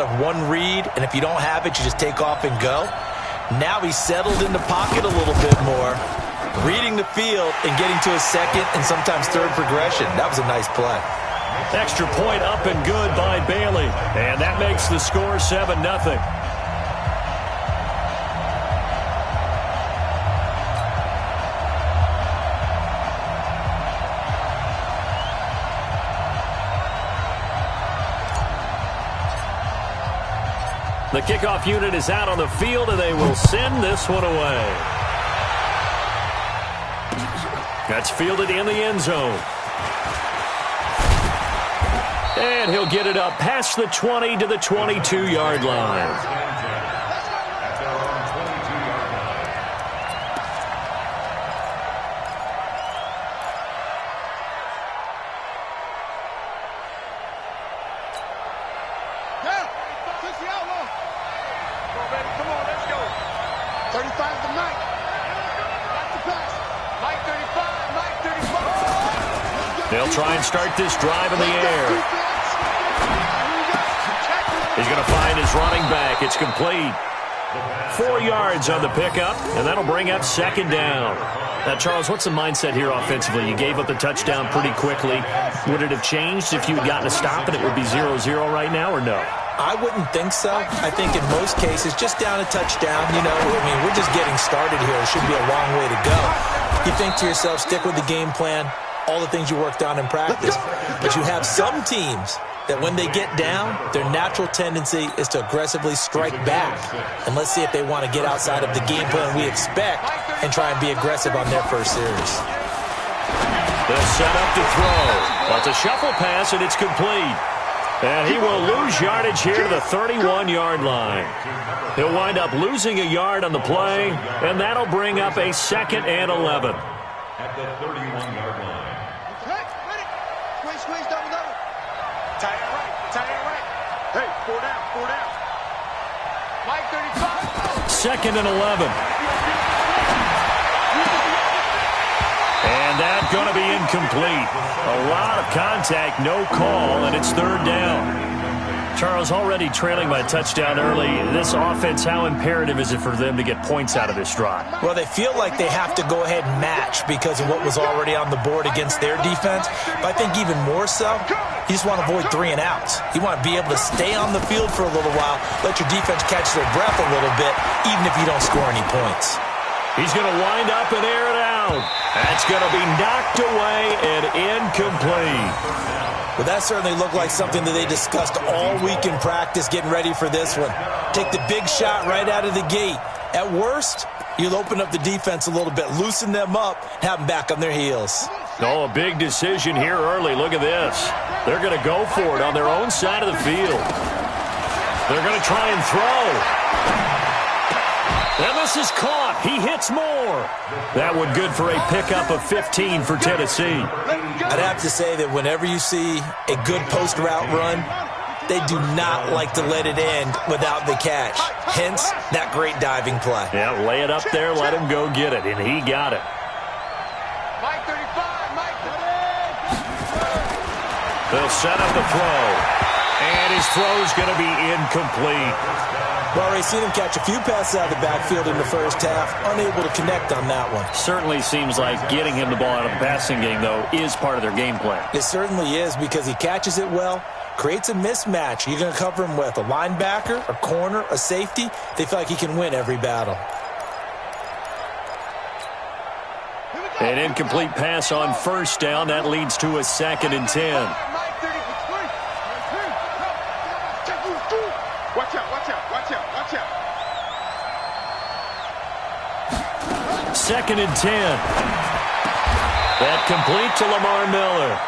of one read, and if you don't have it, you just take off and go. Now he's settled in the pocket a little bit more, reading the field and getting to a second and sometimes third progression. That was a nice play. Extra point up and good by Bailey, and that makes the score 7-0. The kickoff unit is out on the field, and they will send this one away. That's fielded in the end zone. And he'll get it up past the 20 to the 22-yard line. They'll try and start this drive in the air. He's going to find his running back. It's complete. 4 yards on the pickup, and that'll bring up second down. Now, Charles, what's the mindset here offensively? You gave up the touchdown pretty quickly. Would it have changed if you had gotten a stop and it would be 0-0 right now, or no? I wouldn't think so. I think in most cases, just down a touchdown, we're just getting started here. It should be a long way to go. You think to yourself, stick with the game plan, all the things you worked on in practice. But you have some teams that when they get down, their natural tendency is to aggressively strike back. And let's see if they want to get outside of the game plan we expect and try and be aggressive on their first series. They'll set up to throw. That's a shuffle pass, and it's complete. And he will lose yardage here to the 31-yard line. He'll wind up losing a yard on the play, and that'll bring up a 2nd and 11. At the 31-yard line. Squeeze, double. Tight end right. Hey, 4 down. Mike 35. 2nd and 11. And that's going to be incomplete. A lot of contact, no call, and it's 3rd down. Charles, already trailing by a touchdown early. This offense, how imperative is it for them to get points out of this drive? Well, they feel like they have to go ahead and match because of what was already on the board against their defense. But I think even more so, you just want to avoid 3 and outs. You want to be able to stay on the field for a little while, let your defense catch their breath a little bit, even if you don't score any points. He's going to wind up and air it out. That's going to be knocked away and incomplete. Well, that certainly looked like something that they discussed all week in practice getting ready for this one. Take the big shot right out of the gate. At worst, you'll open up the defense a little bit, loosen them up, have them back on their heels. Oh, a big decision here early. Look at this. They're going to go for it on their own side of the field. They're going to try and throw. And this is caught. He hits more. That one good for a pickup of 15 for Tennessee. I'd have to say that whenever you see a good post route run, they do not like to let it end without the catch. Hence, that great diving play. Yeah, lay it up there, let him go get it, and he got it. Mike 35, Mike 30. They'll set up the throw. And his throw's going to be incomplete. Well, we've seen him catch a few passes out of the backfield in the first half, unable to connect on that one. Certainly seems like getting him the ball out of the passing game, though, is part of their game plan. It certainly is because he catches it well, creates a mismatch. You're going to cover him with a linebacker, a corner, a safety. They feel like he can win every battle. An incomplete pass on first down. That leads to a 2nd and 10. Watch out. 2nd and 10. That complete to Lamar Miller.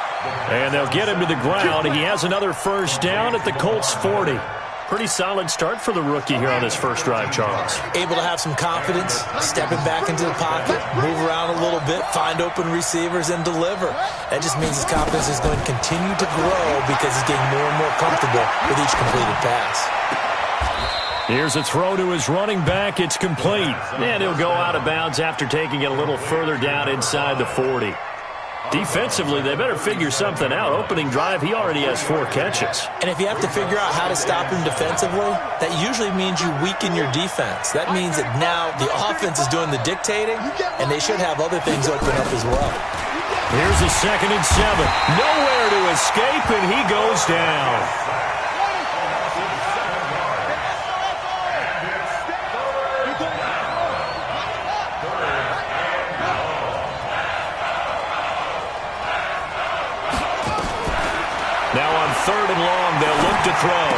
And they'll get him to the ground. He has another first down at the Colts 40. Pretty solid start for the rookie here on his first drive, Charles. Able to have some confidence, stepping back into the pocket, move around a little bit, find open receivers, and deliver. That just means his confidence is going to continue to grow because he's getting more and more comfortable with each completed pass. Here's a throw to his running back. It's complete. And he'll go out of bounds after taking it a little further down inside the 40. Defensively, they better figure something out. Opening drive, he already has 4 catches. And if you have to figure out how to stop him defensively, that usually means you weaken your defense. That means that now the offense is doing the dictating, and they should have other things open up as well. Here's a 2nd and 7. Nowhere to escape, and he goes down. Now on 3rd and long, they'll look to throw.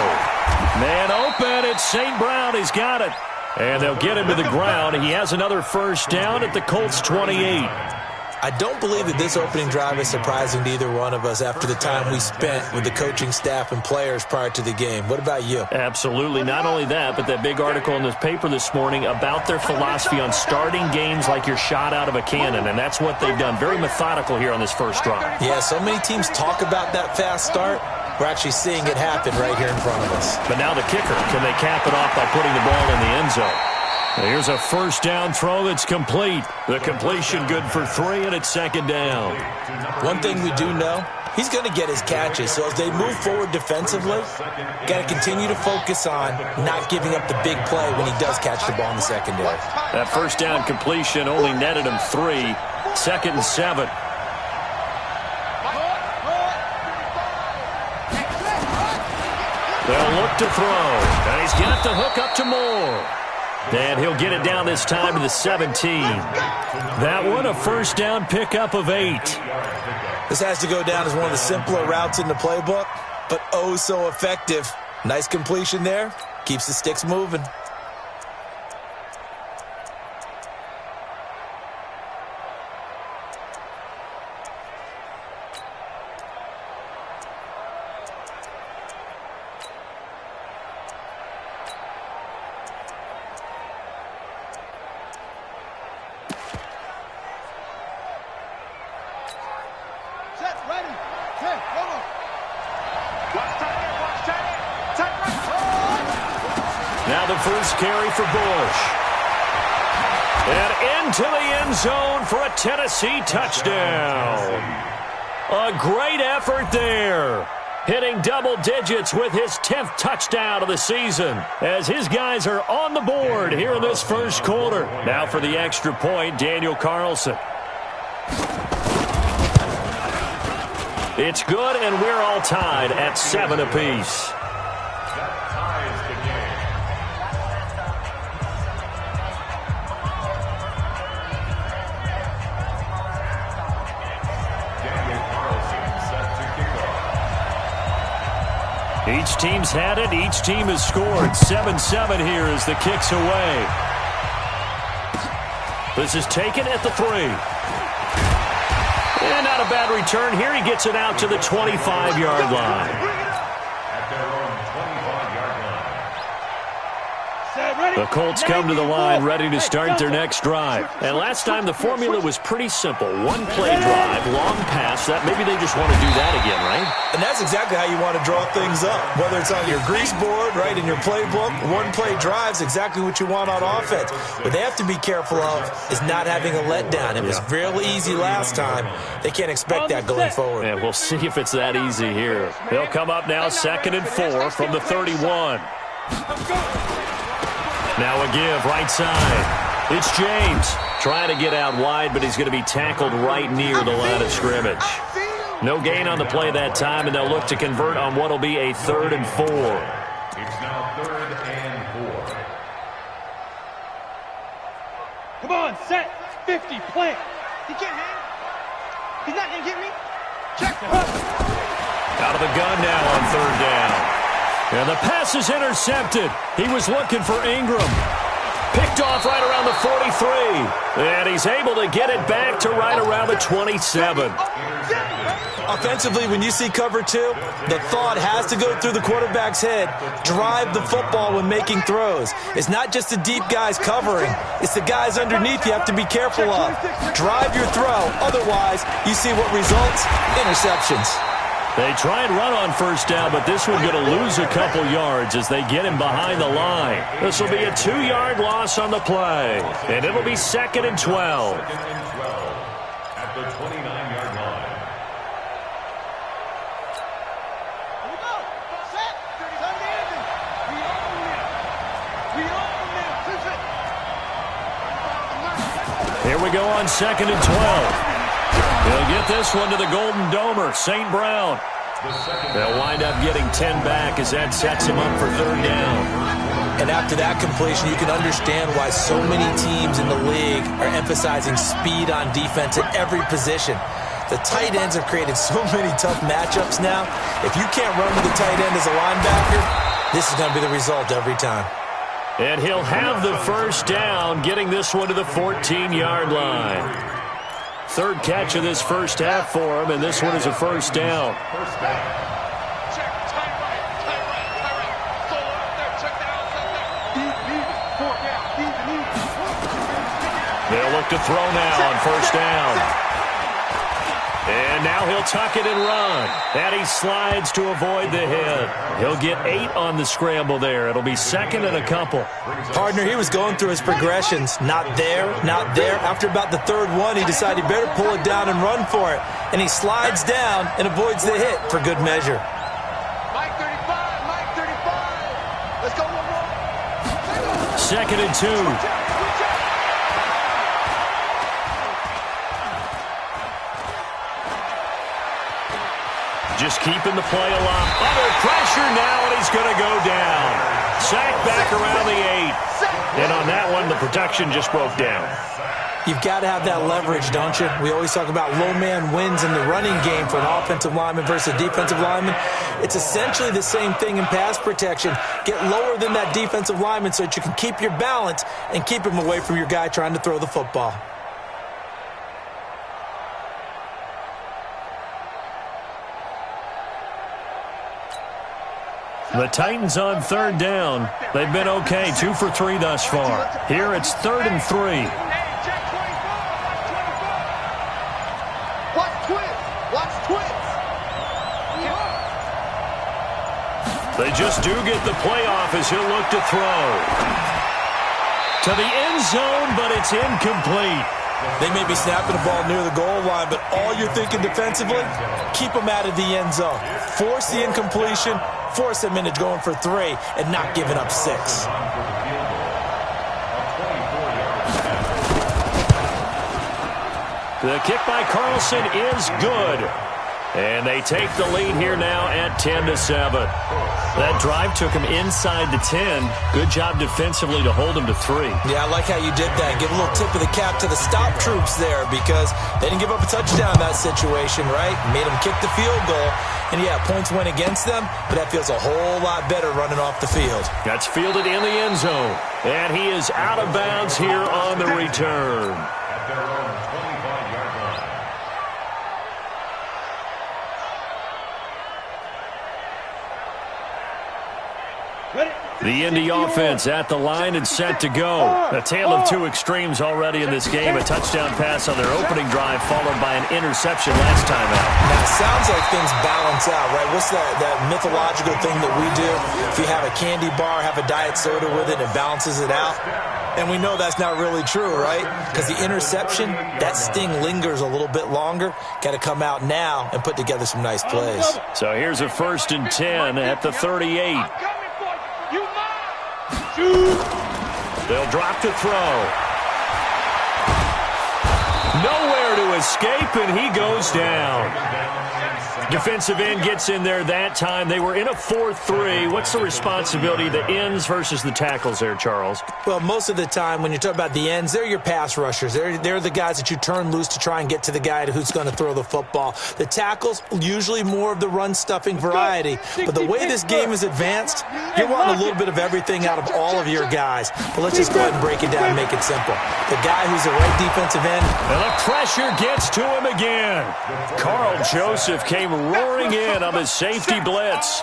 Man open, it's St. Brown. He's got it. And they'll get him to the ground. He has another first down at the Colts 28. I don't believe that this opening drive is surprising to either one of us after the time we spent with the coaching staff and players prior to the game. What about you? Absolutely. Not only that, but that big article in the paper this morning about their philosophy on starting games like you're shot out of a cannon, and that's what they've done. Very methodical here on this first drive. Yeah, so many teams talk about that fast start. We're actually seeing it happen right here in front of us. But now the kicker. Can they cap it off by putting the ball in the end zone? Here's a first down throw that's complete. The completion good for 3, and it's 2nd down. One thing we do know, he's going to get his catches. So as they move forward defensively, got to continue to focus on not giving up the big play when he does catch the ball in the secondary. That first down completion only netted him 3. 2nd and 7. They'll look to throw. And he's got the hook up to Moore. And he'll get it down this time to the 17. That one a first down pickup of 8. This has to go down as one of the simpler routes in the playbook, but oh so effective. Nice completion there. Keeps the sticks moving. Now the first carry for Bush. And into the end zone for a Tennessee touchdown. A great effort there. Hitting double digits with his 10th touchdown of the season as his guys are on the board here in this first quarter. Now for the extra point, Daniel Carlson. It's good, and we're all tied at 7 apiece. Each team's had it. Each team has scored. 7-7 here as the kick's away. This is taken at the 3. And not a bad return here. He gets it out to the 25-yard line. The Colts come to the line ready to start their next drive. And last time the formula was pretty simple. One play drive, long pass. That maybe they just want to do that again, right? And that's exactly how you want to draw things up. Whether it's on your grease board, right, in your playbook, one play drive's exactly what you want on offense. What they have to be careful of is not having a letdown. It was real easy last time. They can't expect that going forward. Yeah, we'll see if it's that easy here. They'll come up now 2nd and 4 from the 31. Now a give, right side. It's James trying to get out wide, but he's going to be tackled right near the line of scrimmage. No gain on the play that time, and they'll look to convert on what will be a 3rd and 4. It's now 3rd and 4. Come on, set, 50, plant. He can't hang. He's not going to get me. Check. Out of the gun now on 3rd down. And the pass is intercepted. He was looking for Ingram. Picked off right around the 43. And he's able to get it back to right around the 27. Offensively, when you see cover 2, the thought has to go through the quarterback's head. Drive the football when making throws. It's not just the deep guys covering. It's the guys underneath you have to be careful of. Drive your throw. Otherwise, you see what results? Interceptions. They try and run on 1st down, but this one's going to lose a couple yards as they get him behind the line. This will be a 2-yard loss on the play, and it'll be 2nd and 12. At the 29-yard line. Here we go on 2nd and 12. He'll get this one to the Golden Domer, St. Brown. They'll wind up getting 10 back as that sets him up for 3rd down. And after that completion, you can understand why so many teams in the league are emphasizing speed on defense at every position. The tight ends have created so many tough matchups now. If you can't run with the tight end as a linebacker, this is going to be the result every time. And he'll have the 1st down, getting this one to the 14-yard line. 3rd catch of this first half for him, and this one is a 1st down. They'll look to throw now on 1st down. And now he'll tuck it and run. And he slides to avoid the hit. He'll get 8 on the scramble there. It'll be 2nd and a couple. Partner, he was going through his progressions. Not there, not there. After about the 3rd one, he decided he better pull it down and run for it. And he slides down and avoids the hit for good measure. Mike 35, Mike 35. Let's go one more. 2nd and 2. Just keeping the play alive. Under pressure now, and he's going to go down. Sacked back around the 8. And on that one, the protection just broke down. You've got to have that leverage, don't you? We always talk about low man wins in the running game for an offensive lineman versus a defensive lineman. It's essentially the same thing in pass protection. Get lower than that defensive lineman so that you can keep your balance and keep him away from your guy trying to throw the football. The Titans on 3rd down. They've been okay, 2 for 3 thus far. Here it's 3rd and 3. Watch twins. Watch twins. They just do get the playoff as he'll look to throw. To the end zone, but it's incomplete. They may be snapping the ball near the goal line, but all you're thinking defensively, keep them out of the end zone. Force the incompletion, force them into going for 3, and not giving up 6. The kick by Carlson is good. And they take the lead here now at 10-7. That drive took him inside the 10. Good job defensively to hold him to 3. Yeah, I like how you did that. Give a little tip of the cap to the stop troops there because they didn't give up a touchdown in that situation, right? Made them kick the field goal. And, yeah, points went against them, but that feels a whole lot better running off the field. That's fielded in the end zone. And he is out of bounds here on the return. At their own 25-yard line. The Indy offense at the line and set to go. A tale of 2 extremes already in this game. A touchdown pass on their opening drive followed by an interception last time out. Now, it sounds like things balance out, right? What's that mythological thing that we do? If you have a candy bar, have a diet soda with it, it balances it out. And we know that's not really true, right? Because the interception, that sting lingers a little bit longer. Got to come out now and put together some nice plays. So here's a 1st and 10 at the 38. They'll drop to throw. Nowhere to escape, and he goes down. Defensive end gets in there that time. They were in a 4-3. What's the responsibility of the ends versus the tackles there, Charles? Well, most of the time when you talk about the ends, they're your pass rushers. They're the guys that you turn loose to try and get to the guy who's going to throw the football. The tackles, usually more of the run-stuffing variety. But the way this game is advanced, you're wanting a little bit of everything out of all of your guys. But let's just go ahead and break it down and make it simple. The guy who's the right defensive end. And the pressure gets to him again. Carl Joseph came roaring in on the safety blitz.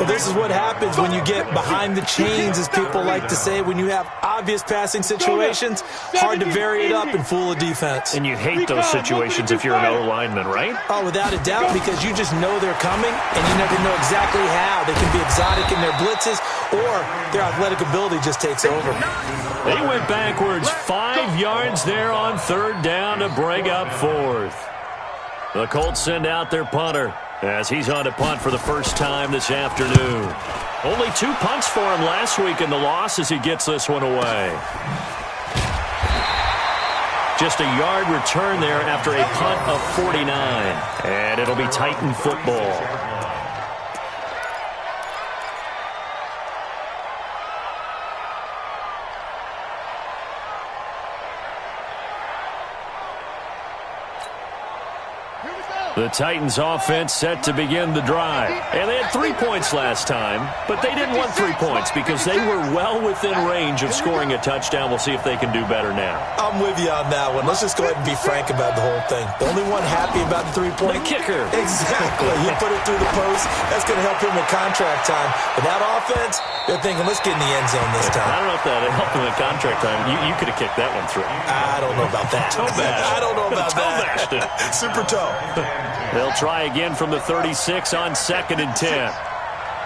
Well, this is what happens when you get behind the chains, as people like to say. When you have obvious passing situations, hard to vary it up and fool a defense. And you hate those situations if you're an O-lineman, right? Oh, without a doubt, because you just know they're coming, and you never know exactly how. They can be exotic in their blitzes, or their athletic ability just takes over. They went backwards 5 yards there on 3rd down to break up 4th. The Colts send out their punter as he's on to punt for the first time this afternoon. Only 2 punts for him last week in the loss as he gets this one away. Just a yard return there after a punt of 49. And it'll be Titan football. The Titans offense set to begin the drive. And they had 3 points last time, but they didn't want 3 points because they were well within range of scoring a touchdown. We'll see if they can do better now. I'm with you on that one. Let's just go ahead and be frank about the whole thing. The only one happy about the 3-point. The kicker. Exactly. You put it through the post. That's going to help him with contract time. But that offense, they're thinking, let's get in the end zone this time. I don't know if that helped him with contract time. You could have kicked that one through. I don't know about that. Toe bash. I don't know about toe that. Bashed it. Super toe. They'll try again from the 36 on 2nd and 10.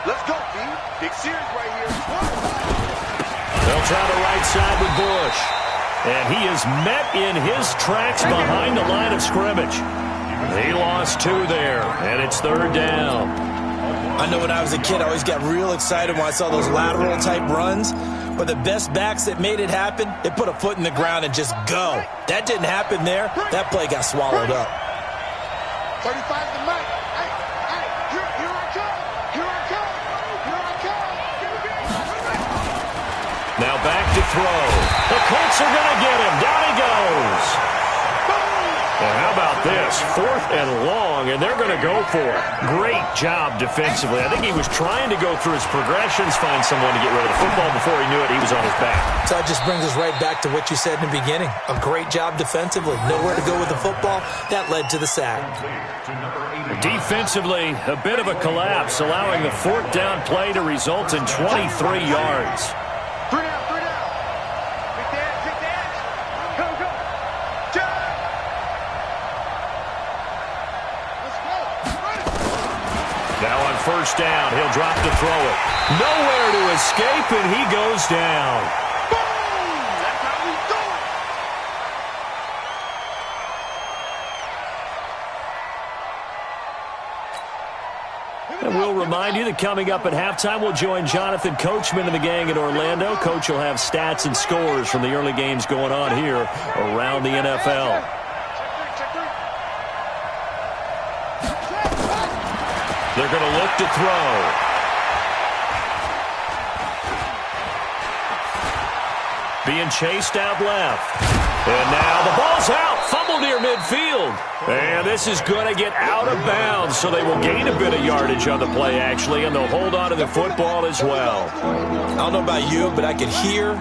Let's go, D. Big series right here. They'll try the right side with Bush. And he is met in his tracks behind the line of scrimmage. He lost 2 there, and it's 3rd down. I know when I was a kid, I always got real excited when I saw those lateral-type runs. But the best backs that made it happen, they put a foot in the ground and just go. That didn't happen there. That play got swallowed up. 35 to Mike. Hey, here I come. Here I come. Here I come. Now back to throw. The Colts are going to get him. Down he goes. Well, how about this? 4th and long, and they're going to go for it. Great job defensively. I think he was trying to go through his progressions, find someone to get rid of the football. Before he knew it, he was on his back. So that just brings us right back to what you said in the beginning. A great job defensively. Nowhere to go with the football. That led to the sack. Defensively, a bit of a collapse, allowing the 4th down play to result in 23 yards. 3 down. Take the edge. Go. Jump. Let's go. Now on 1st down, he'll drop to throw it. Nowhere to escape, and he goes down. Boom! That's how we do it. And we'll remind you that coming up at halftime, we'll join Jonathan Coachman and the gang in Orlando. Coach will have stats and scores from the early games going on here around the NFL. They're going to look to throw. Being chased out left. And now the ball's out. Fumble near midfield. And this is going to get out of bounds, so they will gain a bit of yardage on the play, actually, and they'll hold on to the football as well. I don't know about you, but I could hear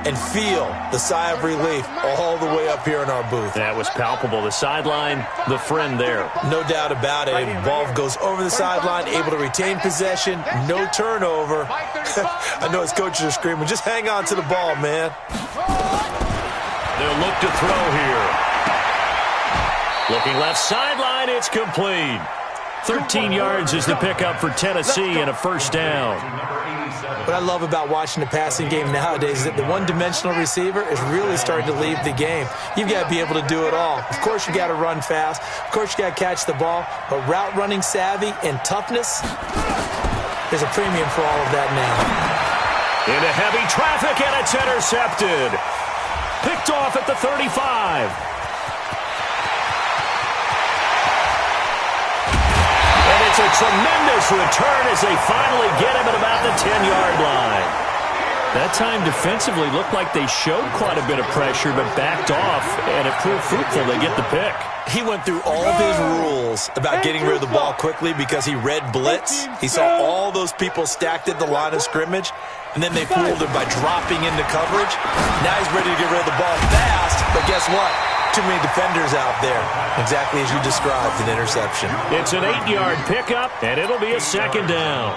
and feel the sigh of relief all the way up here in our booth. That was palpable. The sideline, the friend there. No doubt about it. Ball goes over the sideline, able to retain possession, no turnover. I know his coaches are screaming, just hang on to the ball, man. They'll look to throw here. Looking left sideline, it's complete. 13 yards is the pickup for Tennessee and a 1st down. What I love about watching the passing game nowadays is that the one-dimensional receiver is really starting to leave the game. You've got to be able to do it all. Of course, you got to run fast. Of course, you got to catch the ball. But route running savvy and toughness, there's a premium for all of that now. Into heavy traffic, and it's intercepted. Picked off at the 35. And it's a tremendous return as they finally get him at about the 10-yard line. That time defensively looked like they showed quite a bit of pressure but backed off, and it proved fruitful. They get the pick. He went through all of his rules about getting rid of the ball quickly because he read blitz. He saw all those people stacked at the line of scrimmage, and then they fooled him by dropping into coverage. Now he's ready to get rid of the ball fast, but guess what? Too many defenders out there. Exactly as you described, an interception. It's an 8-yard pickup, and it'll be a 2nd down.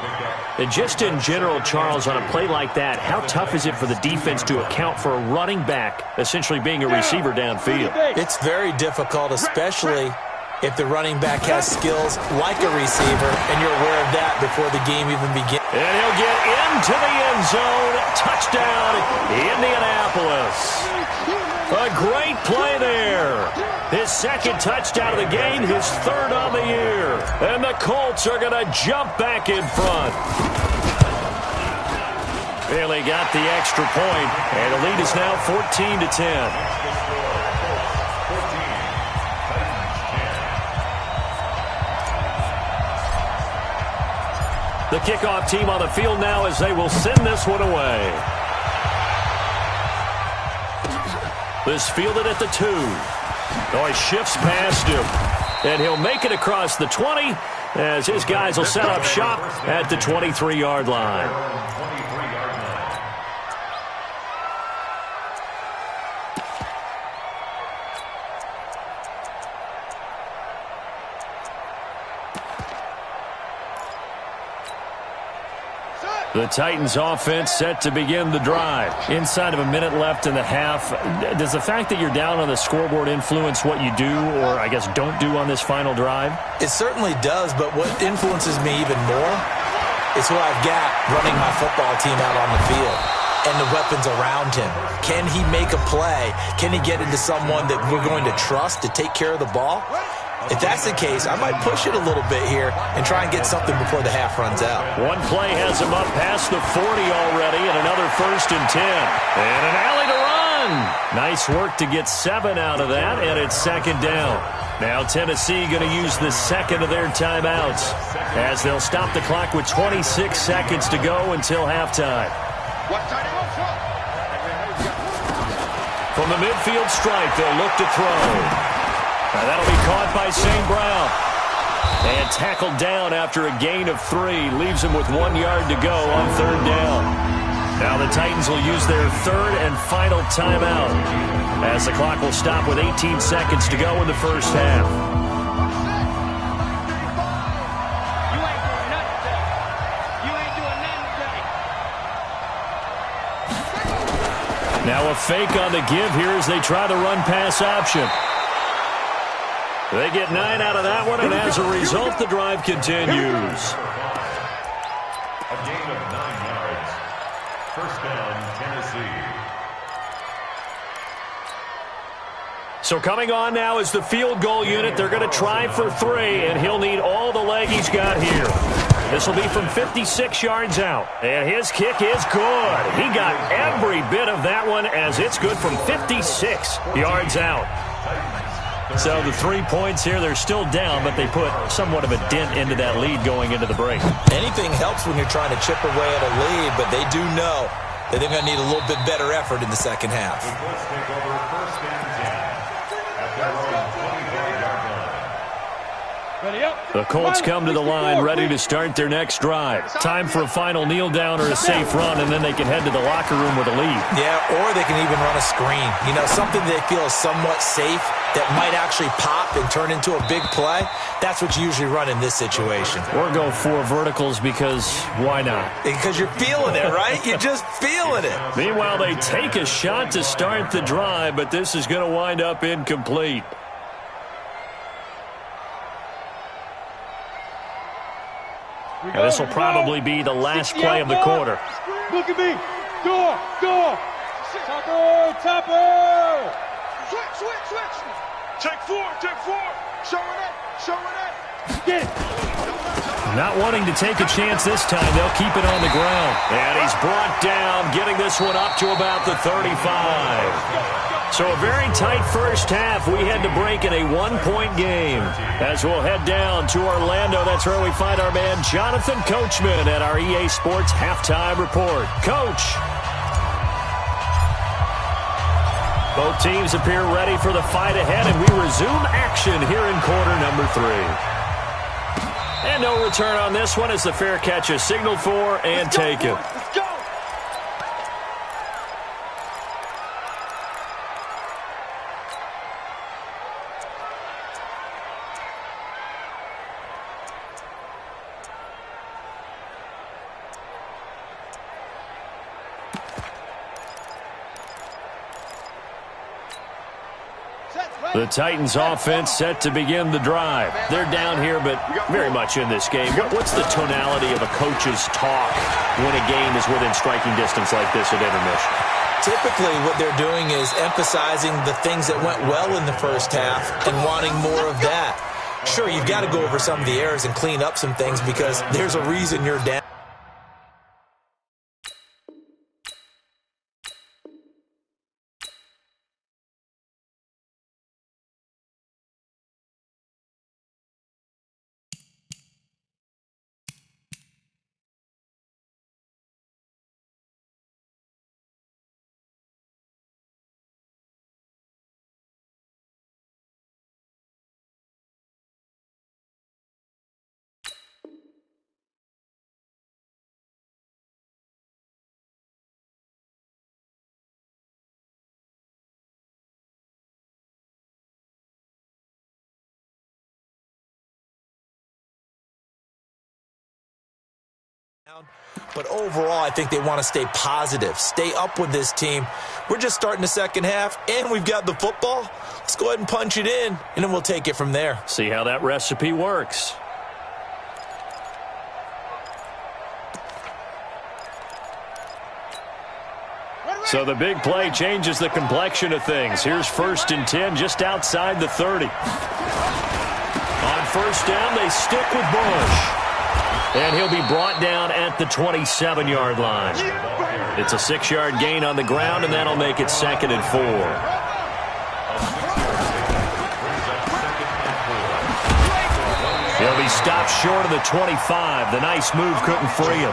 And just in general, Charles, on a play like that, how tough is it for the defense to account for a running back essentially being a receiver downfield? It's very difficult, especially if the running back has skills like a receiver, and you're aware of that before the game even begins. And he'll get into the end zone. Touchdown, Indianapolis. A great play there. His 2nd touchdown of the game, his 3rd on the year. And the Colts are going to jump back in front. Really got the extra point, and the lead is now 14-10. The kickoff team on the field now as they will send this one away. This fielded at the 2. Oh, he shifts past him. And he'll make it across the 20 as his guys will set up shop at the 23-yard line. The Titans offense set to begin the drive. Inside of a minute left in the half, does the fact that you're down on the scoreboard influence what you do, or I guess don't do on this final drive? It certainly does, but what influences me even more is who I've got running my football team out on the field and the weapons around him. Can he make a play? Can he get into someone that we're going to trust to take care of the ball? If that's the case, I might push it a little bit here and try and get something before the half runs out. One play has him up past the 40 already, and another 1st and 10. And an alley to run. Nice work to get 7 out of that, and it's 2nd down. Now Tennessee going to use the second of their timeouts as they'll stop the clock with 26 seconds to go until halftime. From the midfield stripe, they'll look to throw. Now that'll be caught by St. Brown. And tackled down after a gain of 3. Leaves him with 1 yard to go on 3rd down. Now the Titans will use their 3rd and final timeout as the clock will stop with 18 seconds to go in the first half. You ain't doing nothing today. You ain't doing nothing today. Now a fake on the give here as they try the run-pass option. They get 9 out of that one, and as a result, the drive continues. A gain of 9 yards. 1st down, Tennessee. So coming on now is the field goal unit. They're going to try for 3, and he'll need all the leg he's got here. This will be from 56 yards out, and his kick is good. He got every bit of that one as it's good from 56 yards out. So the 3 points here, they're still down, but they put somewhat of a dent into that lead going into the break. Anything helps when you're trying to chip away at a lead, but they do know that they're going to need a little bit better effort in the second half. Let's take over 1st and 10 at their own 25-yard line. Ready up. The Colts come to the line ready to start their next drive. Time for a final kneel down or a safe run, and then they can head to the locker room with a lead. Yeah, or they can even run a screen. You know, something they feel is somewhat safe that might actually pop and turn into a big play. That's what you usually run in this situation. Or go 4 verticals because why not? Because you're feeling it, right? You're just feeling it. Meanwhile, they take a shot to start the drive, but this is going to wind up incomplete. And this will probably be the last play of the quarter. Look at me. Go. Topper. Switch. Take 4. Showing it. Get it. Not wanting to take a chance this time, they'll keep it on the ground. And he's brought down, getting this one up to about the 35. So a very tight first half. We had to break in a 1-point game. As we'll head down to Orlando, that's where we find our man Jonathan Coachman at our EA Sports Halftime Report. Coach. Both teams appear ready for the fight ahead, and we resume action here in quarter number 3. And no return on this one as the fair catch is signaled for and taken. Let's go. The Titans offense set to begin the drive. They're down here, but very much in this game. What's the tonality of a coach's talk when a game is within striking distance like this at intermission? Typically, what they're doing is emphasizing the things that went well in the first half and wanting more of that. Sure, you've got to go over some of the errors and clean up some things because there's a reason you're down. But overall, I think they want to stay positive, stay up with this team. We're just starting the second half, and we've got the football. Let's go ahead and punch it in, and then we'll take it from there. See how that recipe works. So the big play changes the complexion of things. Here's 1st and 10 just outside the 30. On first down, they stick with Bush. And he'll be brought down at the 27-yard line. It's a 6-yard gain on the ground, and that'll make it 2nd and 4. He'll be stopped short of the 25. The nice move couldn't free him.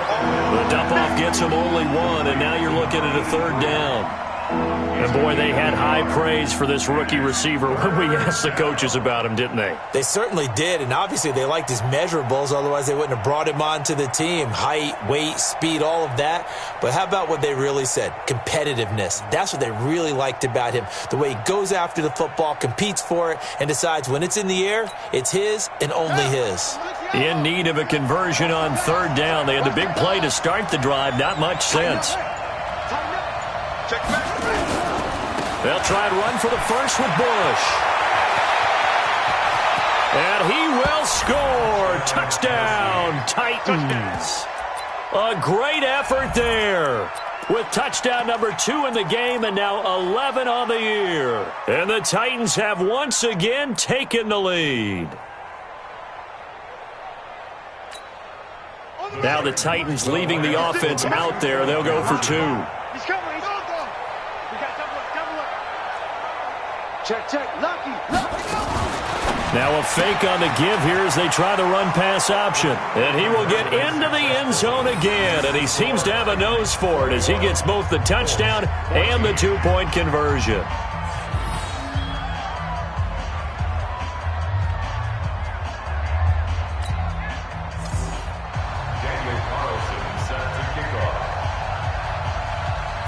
The dump-off gets him only 1, and now you're looking at a 3rd down. And, boy, they had high praise for this rookie receiver when we asked the coaches about him, didn't they? They certainly did, and obviously they liked his measurables. Otherwise, they wouldn't have brought him onto the team. Height, weight, speed, all of that. But how about what they really said? Competitiveness. That's what they really liked about him. The way he goes after the football, competes for it, and decides when it's in the air, it's his and only his. In need of a conversion on 3rd down. They had the big play to start the drive. Not much sense. They'll try and run for the first with Bush. And he will score. Touchdown, Titans. A great effort there. With touchdown number 2 in the game and now 11 on the year. And the Titans have once again taken the lead. Now the Titans leaving the offense out there. They'll go for 2. He's coming. We got double up. Check. Lucky. Now a fake on the give here as they try the run-pass option. And he will get into the end zone again. And he seems to have a nose for it as he gets both the touchdown and the 2-point conversion.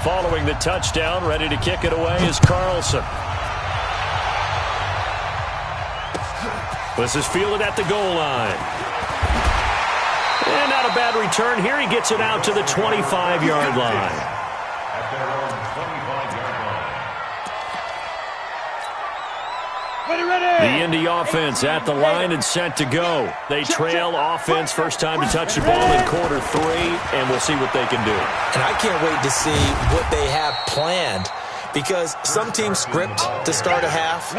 Following the touchdown, ready to kick it away is Carlson. This is fielded at the goal line. And not a bad return here. He gets it out to the 25-yard line. At their own 25-yard line. The Indy offense at the line and set to go. They trail offense first time to touch the ball in quarter 3, and we'll see what they can do. And I can't wait to see what they have planned, because some teams script to start a half.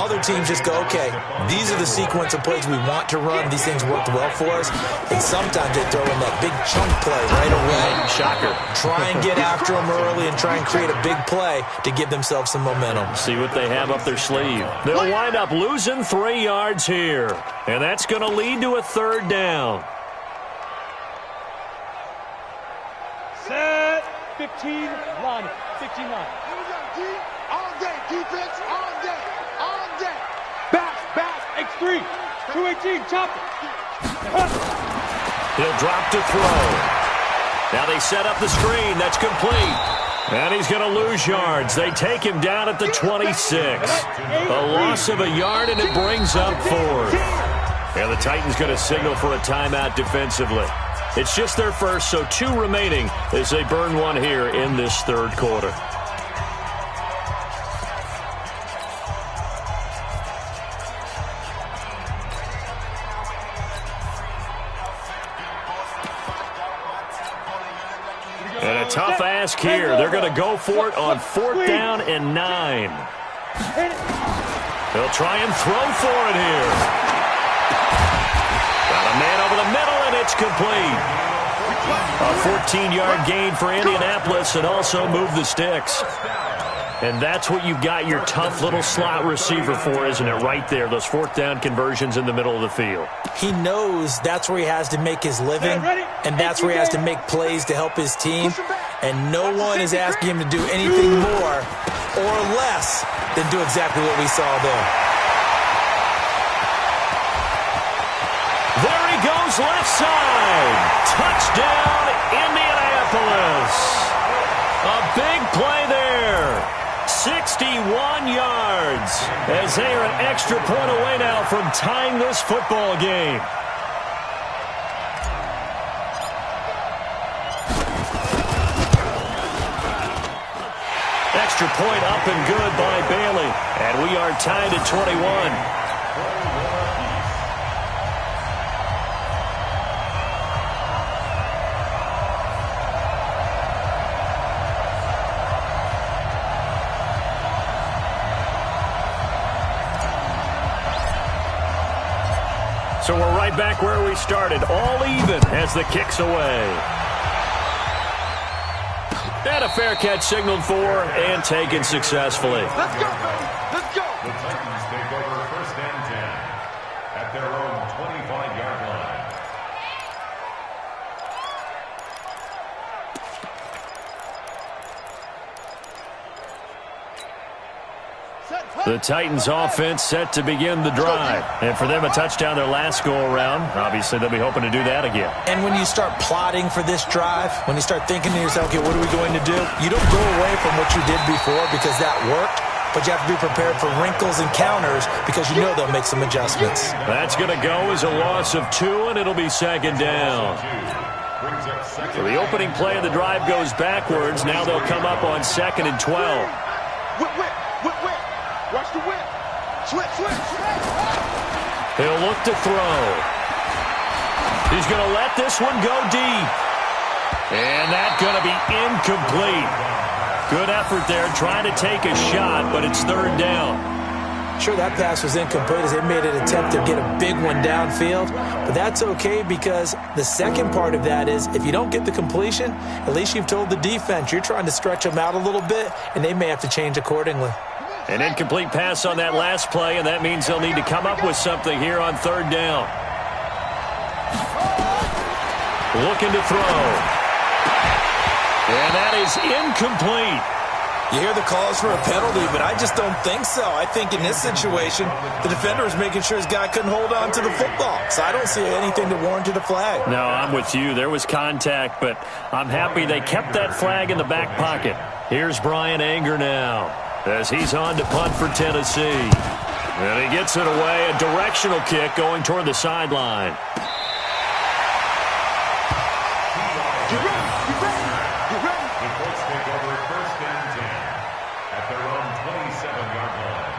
Other teams just go, okay, these are the sequence of plays we want to run. These things worked well for us. And sometimes they throw in that big chunk play right away. Shocker. Try and get after them early and try and create a big play to give themselves some momentum. See what they have up their sleeve. They'll wind up losing 3 yards here. And that's going to lead to a 3rd down. Set. 15 line. 15 line. All day, defense, all day. Back, X3, 218, chop it. He'll drop to throw. Now they set up the screen. That's complete. And he's going to lose yards. They take him down at the 26. A loss of a yard, and it brings up 4th. And the Titans going to signal for a timeout defensively. It's just their first, so 2 remaining as they burn 1 here in this 3rd quarter. And a tough ask here. They're going to go for it on 4th down and 9. They'll try and throw for it here. Got a man over the middle, and it's complete. A 14-yard gain for Indianapolis and also move the sticks. And that's what you've got your tough little slot receiver for, isn't it? Right there, those 4th down conversions in the middle of the field. He knows that's where he has to make his living, and that's where he has to make plays to help his team. And no one is asking him to do anything more or less than do exactly what we saw there. There he goes, left side. Touchdown, Indianapolis. A big play there. 61 yards as they are an extra point away now from tying this football game. extra point up and good by Bailey. And we are tied at 21. So we're right back where we started, all even as the kick's away. And a fair catch signaled for and taken successfully. Let's go, baby. Let's go. The Titans take over 1st and 10 at their own 25-yard line. The Titans offense set to begin the drive. And for them, a touchdown their last go-around. Obviously, they'll be hoping to do that again. And when you start plotting for this drive, when you start thinking to yourself, okay, what are we going to do? You don't go away from what you did before because that worked, but you have to be prepared for wrinkles and counters because you know they'll make some adjustments. That's going to go as a loss of 2, and it'll be 2nd down. So the opening play of the drive goes backwards. Now they'll come up on 2nd and 12. Whip, whip, whip, whip. Watch the whip. Switch, switch. He'll look to throw. He's going to let this one go deep. And that's going to be incomplete. Good effort there trying to take a shot, but it's 3rd down. Sure, that pass was incomplete as they made an attempt to get a big one downfield, but that's okay because the second part of that is if you don't get the completion, at least you've told the defense you're trying to stretch them out a little bit, and they may have to change accordingly. An incomplete pass on that last play, and that means they'll need to come up with something here on 3rd down. Looking to throw. And that is incomplete. You hear the calls for a penalty, but I just don't think so. I think in this situation, the defender was making sure his guy couldn't hold on to the football. So I don't see anything to warrant a flag. No, I'm with you. There was contact, but I'm happy they kept that flag in the back pocket. Here's Brian Anger now as he's on to punt for Tennessee. And he gets it away, a directional kick going toward the sideline. Get ready, get ready, get ready. The Colts take over 1st and 10 at their own 27-yard line.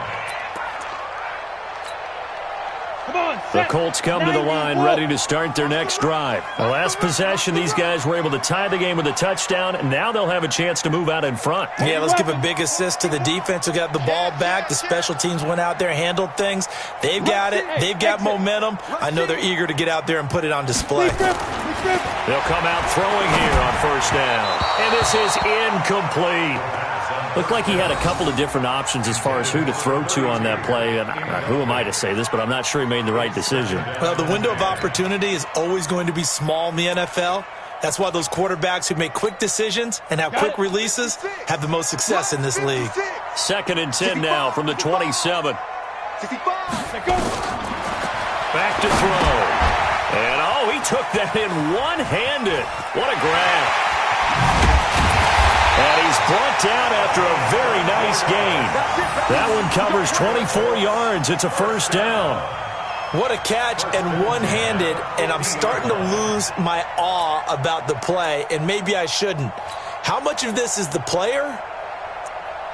Come on, The Colts come to the line ready to start their next drive. The last possession, these guys were able to tie the game with a touchdown, and now they'll have a chance to move out in front. Yeah, let's give a big assist to the defense who got the ball back. The special teams went out there, handled things. They've got it. They've got momentum. I know they're eager to get out there and put it on display. They'll come out throwing here on 1st down. And this is incomplete. Looked like he had a couple of different options as far as who to throw to on that play. And who am I to say this, but I'm not sure he made the right decision. Well, the window of opportunity is always going to be small in the NFL. That's why those quarterbacks who make quick decisions and have quick releases have the most success in this league. 2nd and 10 now from the 27. 65. Back to throw. And, oh, he took that in one-handed. What a grab. And he's brought down after a very nice gain. That one covers 24 yards. It's a 1st down. What a catch and one-handed, and I'm starting to lose my awe about the play, and maybe I shouldn't. How much of this is the player?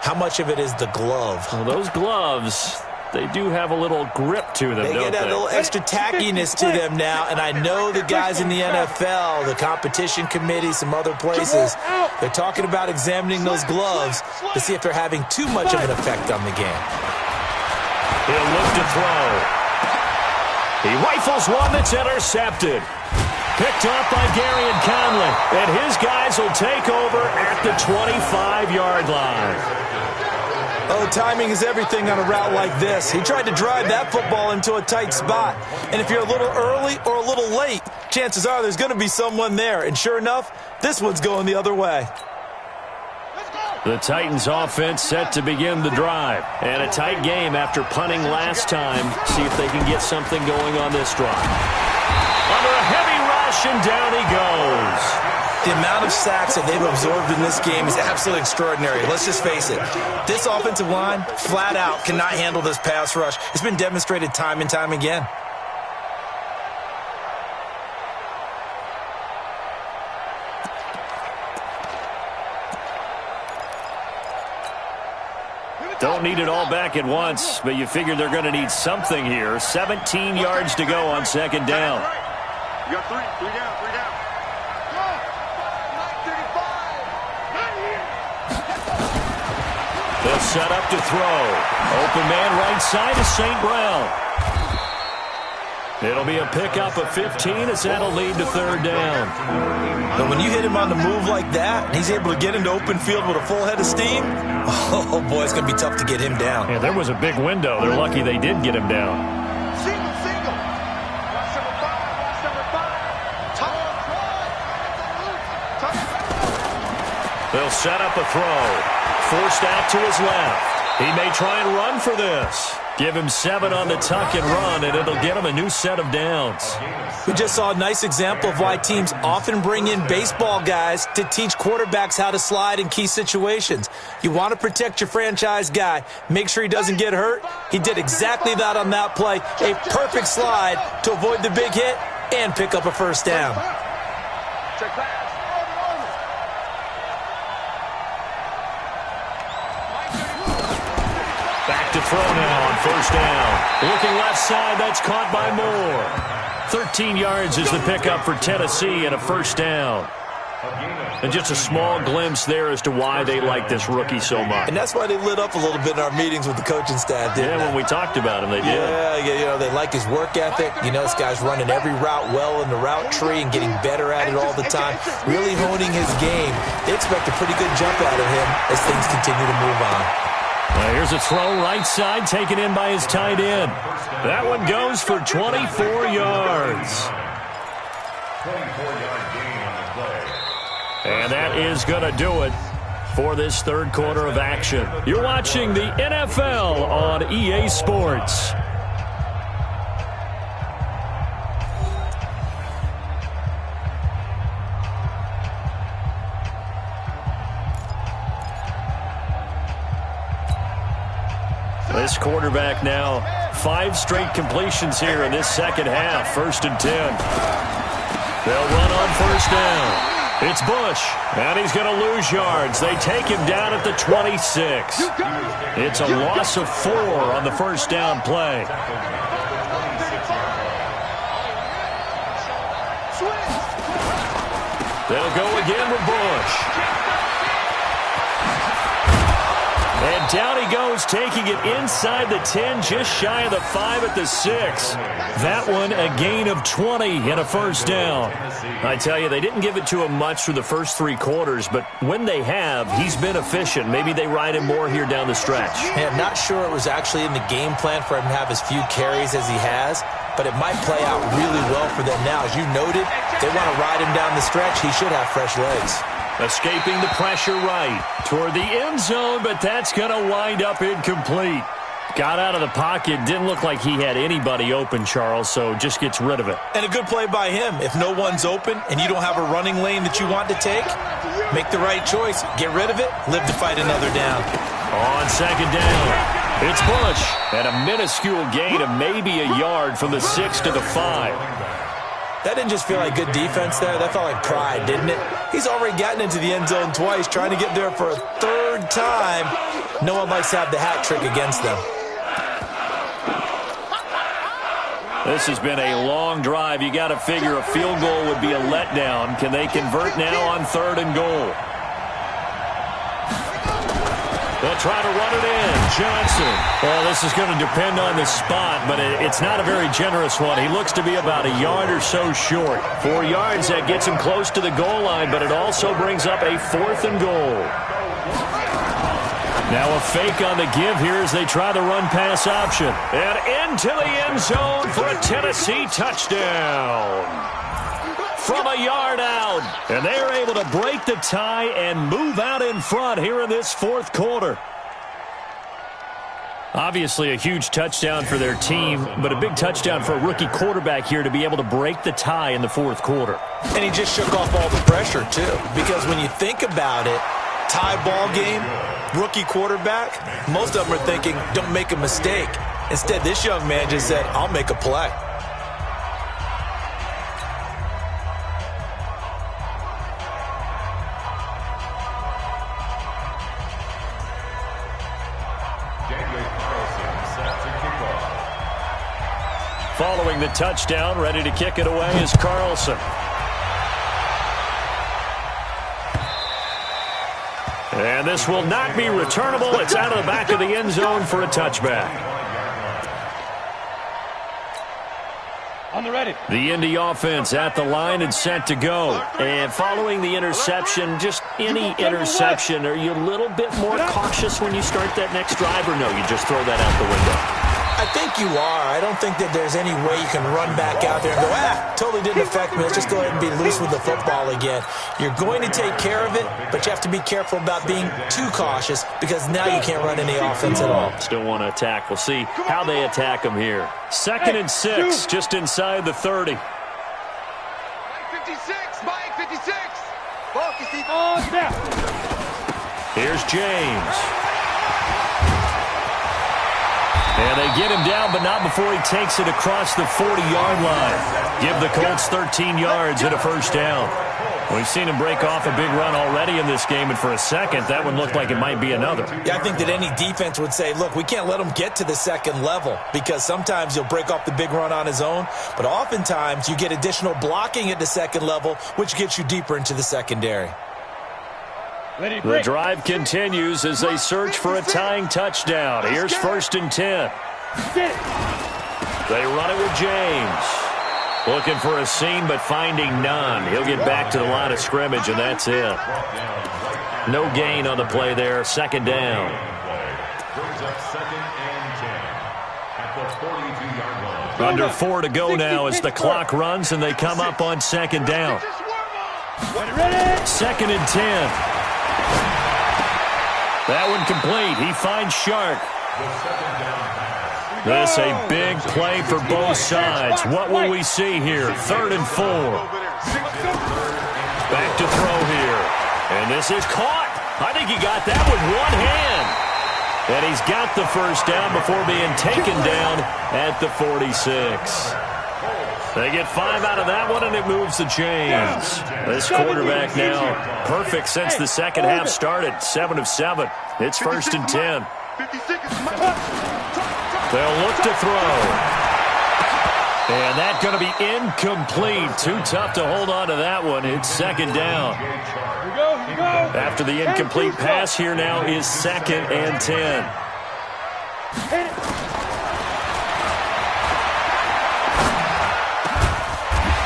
How much of it is the glove? Well, those gloves, they do have a little grip to them, They don't get that they? little extra tackiness to them now, and I know the guys in the NFL, the competition committee, some other places, they're talking about examining those gloves to see if they're having too much of an effect on the game. He'll look to throw. He rifles one that's intercepted. Picked off by Gary and Conley, and his guys will take over at the 25-yard line. Oh, timing is everything on a route like this. He tried to drive that football into a tight spot. And if you're a little early or a little late, chances are there's going to be someone there. And sure enough, this one's going the other way. The Titans offense set to begin the drive. And a tight game after punting last time. See if they can get something going on this drive. Under a heavy rush, and down he goes. The amount of sacks that they've absorbed in this game is absolutely extraordinary. Let's just face it. This offensive line, flat out, cannot handle this pass rush. It's been demonstrated time and time again. Don't need it all back at once, but you figure they're going to need something here. 17 yards to go on second down. You got three down. They'll set up to throw. Open man right side is St. Brown. It'll be a pickup of 15 as that'll lead to third down. But when you hit him on the move like that, and he's able to get into open field with a full head of steam, oh boy, it's going to be tough to get him down. Yeah, there was a big window. They're lucky they did get him down. Single. Watch number 5. They'll set up a throw. Forced out to his left. He may try and run for this. Give him 7 on the tuck and run, and it'll get him a new set of downs. We just saw a nice example of why teams often bring in baseball guys to teach quarterbacks how to slide in key situations. You want to protect your franchise guy. Make sure he doesn't get hurt. He did exactly that on that play. A perfect slide to avoid the big hit and pick up a first down. Check back. Back to throw now on first down. Looking left side, that's caught by Moore. 13 yards is the pickup for Tennessee and a first down. And just a small glimpse there as to why they like this rookie so much. And that's why they lit up a little bit in our meetings with the coaching staff, didn't they? When we talked about him, they did. Yeah, they like his work ethic. This guy's running every route well in the route tree and getting better at it all the time, really honing his game. They expect a pretty good jump out of him as things continue to move on. Here's a throw right side taken in by his tight end. That one goes for 24 yards. 24-yard gain on the play. And that is going to do it for this third quarter of action. You're watching the NFL on EA Sports. This quarterback now 5 straight completions here in this second half. 1st and 10. They'll run on first down. It's Bush, and he's going to lose yards. They take him down at the 26. It's a loss of 4 on the first down play. They'll go again with Bush. And down he goes, taking it inside the 10, just shy of the 5 at the 6. That one a gain of 20 and a first down. I tell you, they didn't give it to him much through the first 3 quarters, but when they have, he's been efficient. Maybe they ride him more here down the stretch. Yeah, I'm not sure it was actually in the game plan for him to have as few carries as he has, but it might play out really well for them now. As you noted, they want to ride him down the stretch. He should have fresh legs. Escaping the pressure right toward the end zone, but that's going to wind up incomplete. Got out of the pocket. Didn't look like he had anybody open, Charles, so just gets rid of it. And a good play by him. If no one's open and you don't have a running lane that you want to take, make the right choice. Get rid of it. Live to fight another down. On second down, it's Bush. And a minuscule gain of maybe a yard from the 6 to the 5. That didn't just feel like good defense there. That felt like pride, didn't it? He's already gotten into the end zone twice, trying to get there for a 3rd time. No one likes to have the hat trick against them. This has been a long drive. You got to figure a field goal would be a letdown. Can they convert now on 3rd and goal? They'll try to run it in. Johnson. Well, this is going to depend on the spot, but it's not a very generous one. He looks to be about a yard or so short. 4 yards, that gets him close to the goal line, but it also brings up a 4th and goal. Now a fake on the give here as they try the run-pass option. And into the end zone for a Tennessee touchdown. From a yard out. And they're able to break the tie and move out in front here in this 4th quarter. Obviously a huge touchdown for their team, but a big touchdown for a rookie quarterback here to be able to break the tie in the 4th quarter. And he just shook off all the pressure, too. Because when you think about it, tie ball game, rookie quarterback, most of them are thinking, don't make a mistake. Instead, this young man just said, I'll make a play. Following the touchdown, ready to kick it away is Carlson. And this will not be returnable. It's out of the back of the end zone for a touchback. On the ready. The Indy offense at the line and set to go. And following the interception, just any interception, are you a little bit more cautious when you start that next drive, or no, you just throw that out the window? I think you are. I don't think that there's any way you can run back out there and go, totally didn't affect me. Let's just go ahead and be loose with the football again. You're going to take care of it, but you have to be careful about being too cautious because now you can't run any offense at all. Still want to attack. We'll see how they attack them here. 2nd and 6, just inside the 30. Mike 56, Mike 56. On snap. Here's James. And they get him down, but not before he takes it across the 40-yard line. Give the Colts 13 yards and a first down. We've seen him break off a big run already in this game, and for a second, that one looked like it might be another. Yeah, I think that any defense would say, look, we can't let him get to the second level because sometimes he'll break off the big run on his own, but oftentimes you get additional blocking at the second level, which gets you deeper into the secondary. The drive continues as they search for a tying touchdown. Here's 1st and 10. They run it with James. Looking for a seam, but finding none. He'll get back to the line of scrimmage, and that's it. No gain on the play there. 2nd down. Brings up 2nd and 10 at the 42-yard line. Under 4 to go now as the clock runs, and they come up on 2nd down. 2nd and 10. That one complete. He finds Shark. This a big play for both sides. What will we see here? 3rd and 4. Back to throw here. And this is caught. I think he got that with one hand. And he's got the first down before being taken down at the 46. They get 5 out of that one, and it moves the chains. This quarterback now perfect since the second half started. 7 of 7. It's 1st and 10. They'll look to throw. And that's going to be incomplete. Too tough to hold on to that one. It's 2nd down. Here we go. After the incomplete pass, here now is 2nd and 10.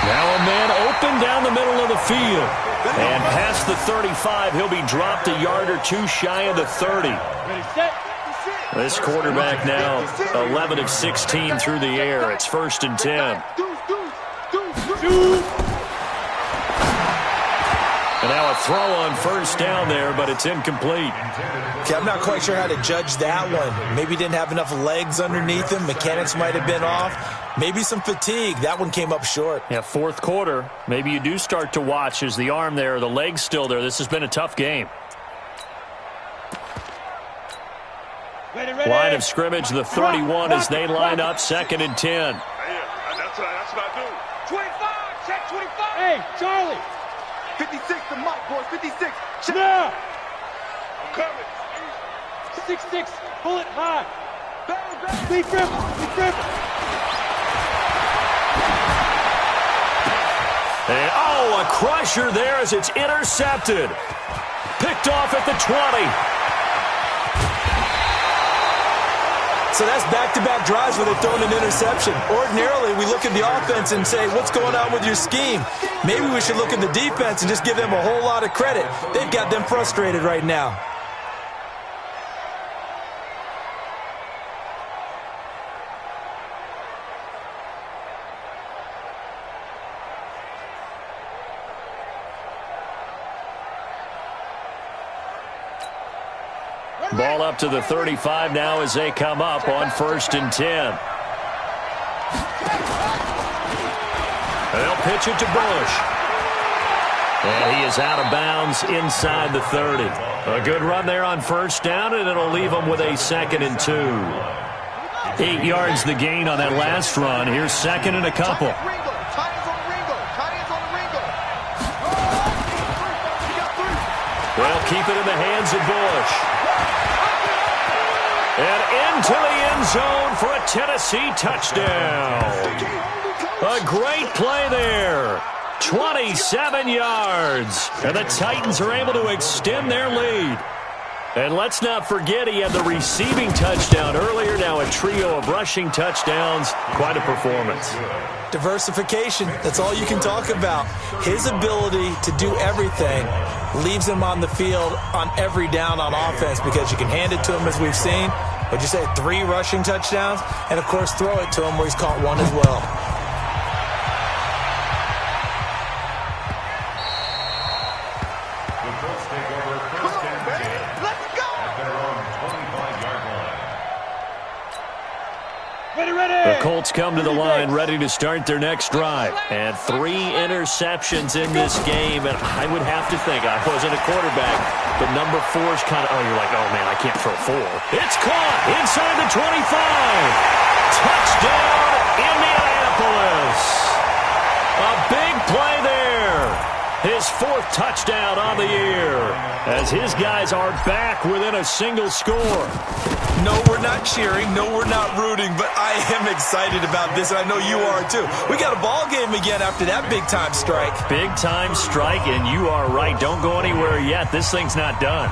Now a man open down the middle of the field. And past the 35, he'll be dropped a yard or two shy of the 30. This quarterback now 11 of 16 through the air. It's 1st and 10. And now a throw on 1st down there, but it's incomplete. Okay, I'm not quite sure how to judge that one. Maybe didn't have enough legs underneath him. Mechanics might have been off. Maybe some fatigue. That one came up short. Yeah, 4th quarter. Maybe you do start to watch. Is the arm there, the leg's still there? This has been a tough game. Ready. Line of scrimmage, the 31 as they line up 2nd and 10. That's what I do. 25, check 25. Hey, Charlie. 56 to Mike, boys. 56. Check. Now. I'm coming. 6-6, bullet high. Bang. Be crippled. And, a crusher there as it's intercepted. Picked off at the 20. So that's back-to-back drives where they're throwing an interception. Ordinarily, we look at the offense and say, what's going on with your scheme? Maybe we should look at the defense and just give them a whole lot of credit. They've got them frustrated right now. Ball up to the 35 now as they come up on 1st and 10. They'll pitch it to Bush. And he is out of bounds inside the 30. A good run there on 1st down, and it'll leave them with a 2nd and 2. 8 yards the gain on that last run. Here's 2nd and a couple. They'll keep it in the hands of Bush. And into the end zone for a Tennessee touchdown. A great play there. 27 yards. And the Titans are able to extend their lead. And let's not forget he had the receiving touchdown earlier. Now a trio of rushing touchdowns. Quite a performance. Diversification, that's all you can talk about. His ability to do everything leaves him on the field on every down on offense because you can hand it to him as we've seen. What'd you say, 3 rushing touchdowns? And, of course, throw it to him where he's caught 1 as well. The Colts take over first and 10. Let's go! At their own 25-yard line. The Colts come to the line ready to start their next drive. And 3 interceptions in this game. And I would have to think, I wasn't a quarterback, but number 4 is kind of, you're like, oh, man, I can't throw 4. It's caught inside the 25. Touchdown, Indianapolis. A big play there. His 4th touchdown on the year as his guys are back within a single score. No, we're not cheering. No, we're not rooting. But I am excited about this, and I know you are too. We got a ball game again after that big-time strike. Big-time strike, and you are right. Don't go anywhere yet. This thing's not done.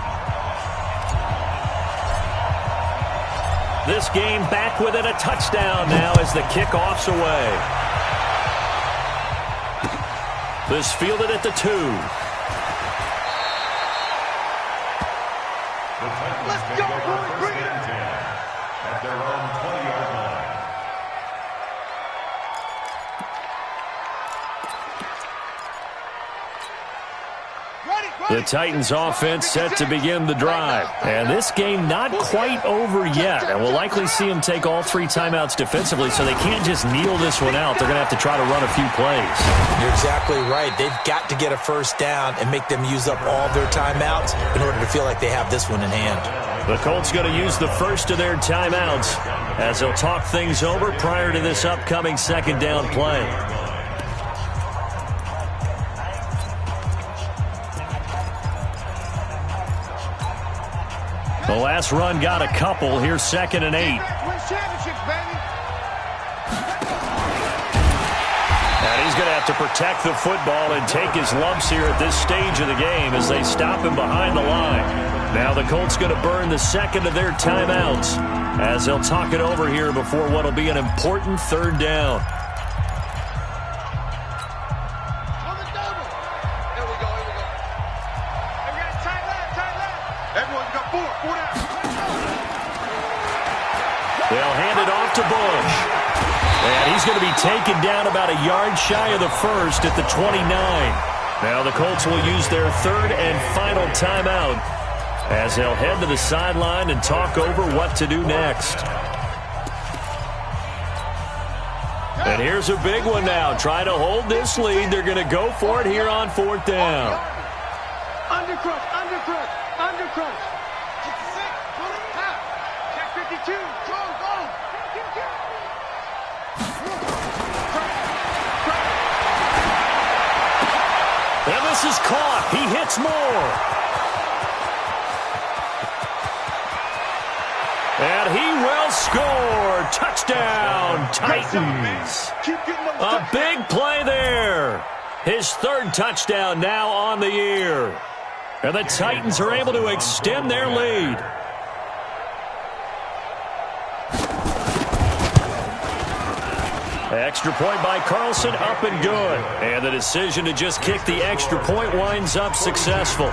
This game back within a touchdown now as the kickoff's away. This fielded at the 2. Let's go, boys! Bring it up! At their own 20-yard line. The Titans offense set to begin the drive. And this game not quite over yet. And we'll likely see them take all 3 timeouts defensively, so they can't just kneel this one out. They're going to have to try to run a few plays. You're exactly right. They've got to get a first down and make them use up all their timeouts in order to feel like they have this one in hand. The Colts going to use the first of their timeouts as they'll talk things over prior to this upcoming second down play. The last run got a couple. Here's 2nd and 8. Win championships, baby! And he's going to have to protect the football and take his lumps here at this stage of the game as they stop him behind the line. Now the Colts going to burn the second of their timeouts as they'll talk it over here before what will be an important 3rd down. On the double! Here we go, here we go. Hey, we got a tight left. Everyone's got 4 down. They'll hand it off to Bush. And he's going to be taken down about a yard shy of the first at the 29. Now the Colts will use their 3rd and final timeout as they'll head to the sideline and talk over what to do next. And here's a big one now. Trying to hold this lead. They're going to go for it here on 4th down. Undercrush. Check 52. Go. And this is caught. He hits more. And he will score. Touchdown, Titans. A big play there. His 3rd touchdown now on the year. And the Titans are able to extend their lead. Extra point by Carlson, up and good. And the decision to just kick the extra point winds up successful.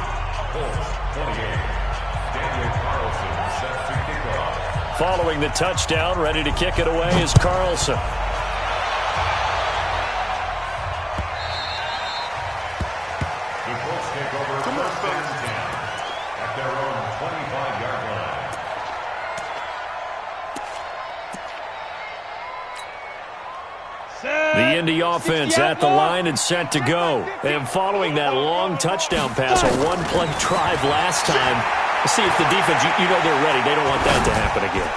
Following the touchdown, ready to kick it away is Carlson. The Colts take over first and 10 at their own 25-yard line. The Indy offense at the line and set to go. And following that long touchdown pass, a one-play drive last time, let's see if the defense, you know they're ready. They don't want that to happen again.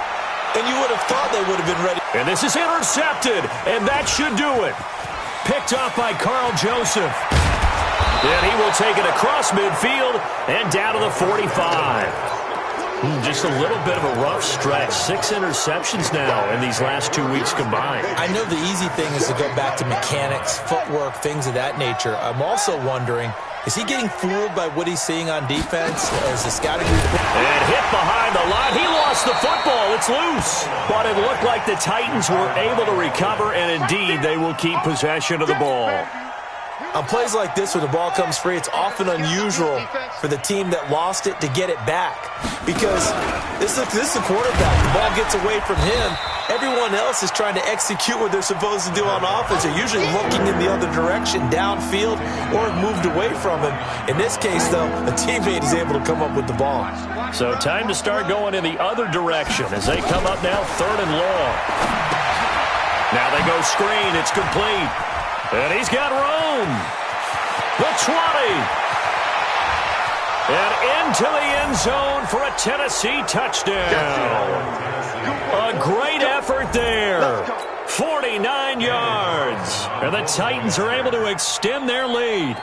And you would have thought they would have been ready. And this is intercepted, and that should do it. Picked off by Carl Joseph. And he will take it across midfield and down to the 45. just a little bit of a rough stretch. 6 interceptions now in these last 2 weeks combined. I know the easy thing is to go back to mechanics, footwork, things of that nature. I'm also wondering, is he getting fooled by what he's seeing on defense as the scouting report? And hit behind the line. He lost the football. It's loose. But it looked like the Titans were able to recover, and indeed they will keep possession of the ball. On plays like this, when the ball comes free, it's often unusual for the team that lost it to get it back. Because this is the quarterback. The ball gets away from him. Everyone else is trying to execute what they're supposed to do on offense. They're usually looking in the other direction, downfield, or moved away from him. In this case, though, a teammate is able to come up with the ball. So time to start going in the other direction as they come up now 3rd and long. Now they go screen. It's complete. And he's got room. The 20. And into the end zone for a Tennessee touchdown. A great effort there. 49 yards. And the Titans are able to extend their lead.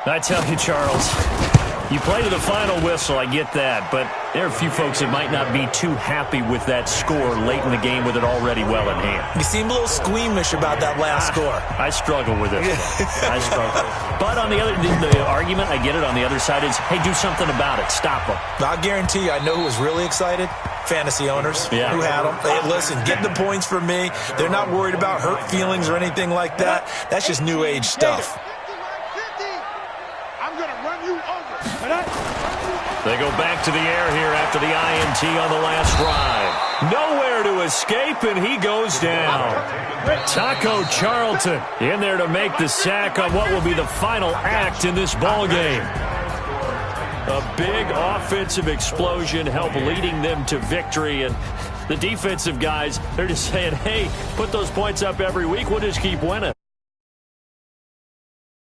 I tell you, Charles, you play to the final whistle, I get that, but there are a few folks that might not be too happy with that score late in the game with it already well in hand. You seem a little squeamish about that last score. I struggle with it. I struggle. But on the other, the argument, I get it, on the other side is, hey, do something about it. Stop them. I guarantee you, I know who was really excited. Fantasy owners who had them. Hey, listen, get the points for me. They're not worried about hurt feelings or anything like that. That's just new age stuff. They go back to the air here after the INT on the last drive. Nowhere to escape, and he goes down. Taco Charlton in there to make the sack on what will be the final act in this ball game. A big offensive explosion helped leading them to victory, and the defensive guys, they're just saying, hey, put those points up every week, we'll just keep winning.